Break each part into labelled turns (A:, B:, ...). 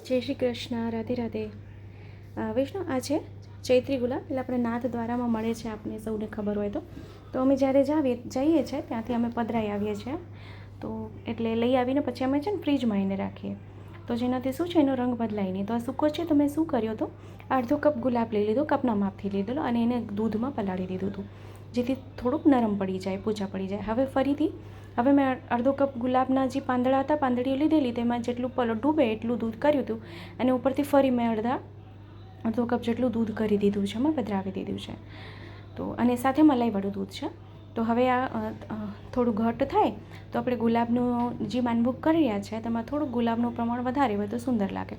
A: જય શ્રી કૃષ્ણ, રાધે રાધે. વિષ્ણુ, આ છે ચૈત્રી ગુલાબ. એટલે આપણે નાથ દ્વારામાં મળે છે, આપને સૌને ખબર હોય તો અમે જ્યારે જઈએ છીએ ત્યાંથી અમે પધરાઈ આવીએ છીએ. તો એટલે લઈ આવીને પછી અમે છે ને ફ્રીજમાં એને રાખીએ, તો જેનાથી શું છે એનો રંગ બદલાય નહીં. તો આ સૂકો છે તો મેં શું કર્યો હતો, અડધો કપ ગુલાબ લઈ લીધો, કપના માપથી લીધેલો, અને એને દૂધમાં પલાળી દીધું હતું, જેથી થોડુંક નરમ પડી જાય, પૂજા પડી જાય. હવે મેં અડધો કપ ગુલાબના જે પાંદડા હતા, પાંદડીઓ લીધેલી, તેમાં જેટલું ડૂબે એટલું દૂધ કર્યું હતું, અને ઉપરથી ફરી મેં અડધો કપ જેટલું દૂધ કરી દીધું છે, મેં પધરાવી દીધું છે. તો અને સાથે મલાઈવાળું દૂધ છે. તો હવે આ થોડું ઘટ થાય તો આપણે ગુલાબનું જે માનભોગ કરી રહ્યા છે તેમાં થોડુંક ગુલાબનું પ્રમાણ વધારે હોય તો સુંદર લાગે.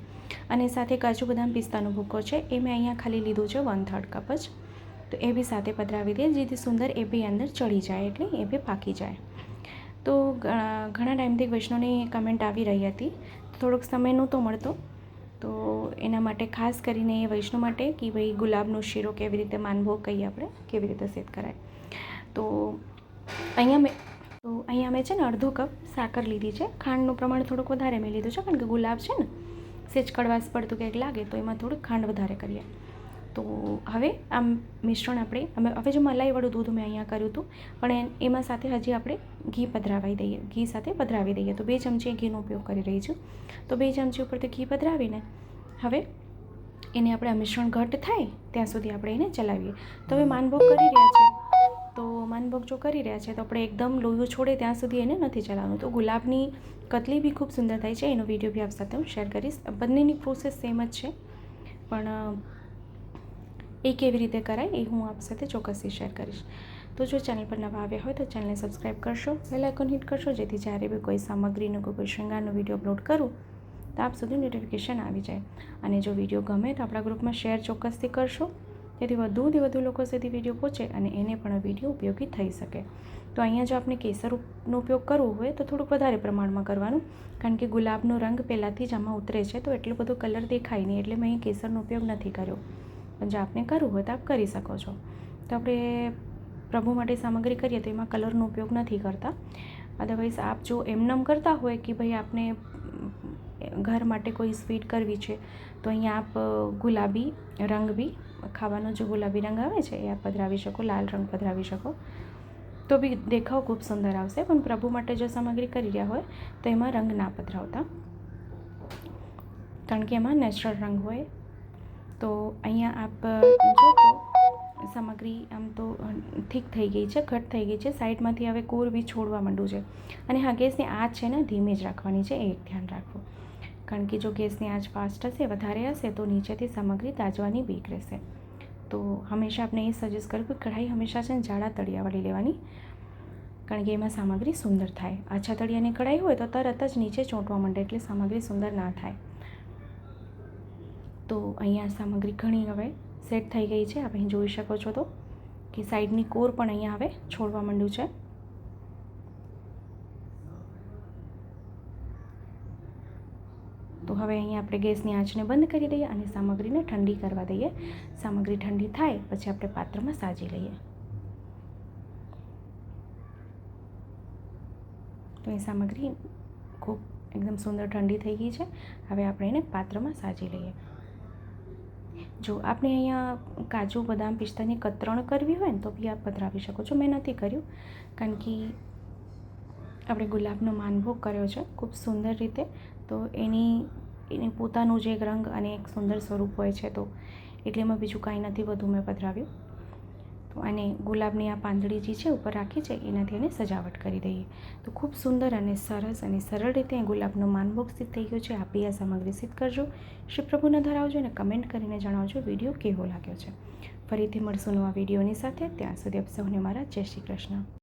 A: અને સાથે કાજુ બદામ પિસ્તાનો ભૂકો છે, એ મેં અહીંયા ખાલી લીધું છે 1/3 કપ જ. તો એ બી સાથે પધરાવી દઈએ, જેથી સુંદર એ બી અંદર ચડી જાય, એટલે એ બી પાકી જાય. તો ઘણા ટાઈમથી વૈષ્ણવની કમેન્ટ આવી રહી હતી, થોડોક સમય નહોતો મળતો, તો એના માટે ખાસ કરીને એ વૈષ્ણવ માટે કે ભાઈ ગુલાબનો શીરો કેવી રીતે માનભોગ કહીએ આપણે, કેવી રીતે સેટ કરાય. તો અહીંયા મેં છે ને અડધો કપ સાકર લીધી છે. ખાંડનું પ્રમાણ થોડુંક વધારે મેં લીધું છે, કારણ કે ગુલાબ છે ને સેજ કડવાશ પડતું કંઈક લાગે તો એમાં થોડુંક ખાંડ વધારે કરીએ. તો હવે આમ મિશ્રણ હવે જો મલાઈવાળું દૂધ મેં અહીંયા કર્યું હતું, પણ એમાં સાથે હજી આપણે ઘી સાથે પધરાવી દઈએ. તો 2 ચમચી ઘીનો ઉપયોગ કરી રહી છું. તો 2 ચમચી ઉપરથી ઘી પધરાવીને હવે એને આપણે આ મિશ્રણ ઘટ થાય ત્યાં સુધી આપણે એને ચલાવીએ. તો હવે માનભોગ કરી રહ્યા છે, તો માનભોગ જો કરી રહ્યા છે તો આપણે એકદમ લોયું છોડે ત્યાં સુધી એને નથી ચલાવવાનું. તો ગુલાબની કતલી બી ખૂબ સુંદર થાય છે, એનો વિડીયો બી આપ સાથે હું શેર કરીશ. બંનેની પ્રોસેસ સેમ જ છે, પણ એ કેવી રીતે કરાય એ હું આપ સાથે ચોક્કસથી શેર કરીશ. તો જો ચેનલ પર નવા આવ્યા હોય તો ચેનલને સબસ્ક્રાઈબ કરશો, બેલ આઇકોન હિટ કરશો, જેથી જ્યારે બી કોઈ સામગ્રીનો કોઈ શૃંગારનો વિડીયો અપલોડ કરું તો આપ સુધી નોટિફિકેશન આવી જાય. અને જો વિડીયો ગમે તો આપણા ગ્રુપમાં શેર ચોક્કસથી કરશો, જેથી વધુ લોકો સુધી વિડીયો પહોંચે અને એને પણ વિડીયો ઉપયોગી થઈ શકે. તો અહીંયા જો આપણે કેસરનો ઉપયોગ કરવો હોય તો થોડુંક વધારે પ્રમાણમાં કરવાનું, કારણ કે ગુલાબનો રંગ પહેલાંથી જ આમાં ઉતરે છે, તો એટલો બધો કલર દેખાય નહીં, એટલે મેં અહીં કેસરનો ઉપયોગ નથી કર્યો. પણ જો આપને કરવું હોય તો આપ કરી શકો છો. તો આપણે પ્રભુ માટે સામગ્રી કરીએ તો એમાં કલરનો ઉપયોગ નથી કરતા. અદરવાઇઝ આપ જો એમનેમ કરતા હોય કે ભાઈ આપને ઘર માટે કોઈ સ્વીટ કરવી છે, તો અહીંયા આપ ગુલાબી રંગ બી, ખાવાનો જે ગુલાબી રંગ આવે છે એ આપ પધરાવી શકો, લાલ રંગ પધરાવી શકો, તો બી દેખાવ ખૂબ સુંદર આવશે. પણ પ્રભુ માટે જો સામગ્રી કરી રહ્યા હોય તો એમાં રંગ ના પધરાવતા, કારણ કે એમાં નેચરલ રંગ હોય. તો અહીંયા આપ જો તો સામગ્રી આમ તો ઠીક થઈ ગઈ છે, ઘટ થઈ ગઈ છે. સાઈડમાંથી હવે કોર બી છોડવા માંડ્યું છે. અને હા, ગેસની આંચ છે ને ધીમે જ રાખવાની છે, એ એક ધ્યાન રાખવું, કારણ કે જો ગેસની આંચ ફાસ્ટ હશે, વધારે હશે, તો નીચેથી સામગ્રી દાઝવાની બીક રહેશે. તો હંમેશા આપણે એ સજેસ્ટ કર્યું કે કઢાઈ હંમેશા છે ને જાડા તળિયાવાળી લેવાની, કારણ કે એમાં સામગ્રી સુંદર થાય. આછા તળિયાની કઢાઈ હોય તો તરત જ નીચે ચોંટવા માંડે, એટલે સામગ્રી સુંદર ના થાય. તો અહીંયા સામગ્રી ઘણી હવે સેટ થઈ ગઈ છે. આપ અહીં જોઈ શકો છો તો કે સાઈડની કોર પણ અહીંયા હવે છોડવા માંડ્યું છે. તો હવે અહીંયા આપણે ગેસની આંચને બંધ કરી દઈએ અને સામગ્રીને ઠંડી કરવા દઈએ. સામગ્રી ઠંડી થાય પછી આપણે પાત્રમાં સાજી લઈએ. તો એ સામગ્રી ખૂબ એકદમ સુંદર ઠંડી થઈ ગઈ છે. હવે આપણે એને પાત્રમાં સાજી લઈએ. જો આપણે અહીંયા કાજુ બદામ પિસ્તાની કતરણ કરવી હોય ને તો બી આપ પધરાવી શકો છો. મેં નથી કર્યું, કારણ કે આપણે ગુલાબનો માનભોગ કર્યો છે ખૂબ સુંદર રીતે, તો એની પોતાનું જે એક રંગ અને એક સુંદર સ્વરૂપ હોય છે, તો એટલે એમાં બીજું કાંઈ નથી વધુ મેં પધરાવ્યું. તો અને ગુલાબની આ પાંદડી જે છે ઉપર રાખી છે, એનાથી એને સજાવટ કરી દઈએ. તો ખૂબ સુંદર અને સરસ અને સરળ રીતે ગુલાબનો માનભોગ સિદ્ધ થઈ ગયો છે. આપી આ સામગ્રી સિદ્ધ કરજો, શ્રી પ્રભુને ધરાવજો અને કમેન્ટ કરીને જણાવજો વિડીયો કેવો લાગ્યો છે. ફરીથી મળશું નવા વિડીયોની સાથે. ત્યાં સુધી આપ સૌને મારા જય શ્રી કૃષ્ણ.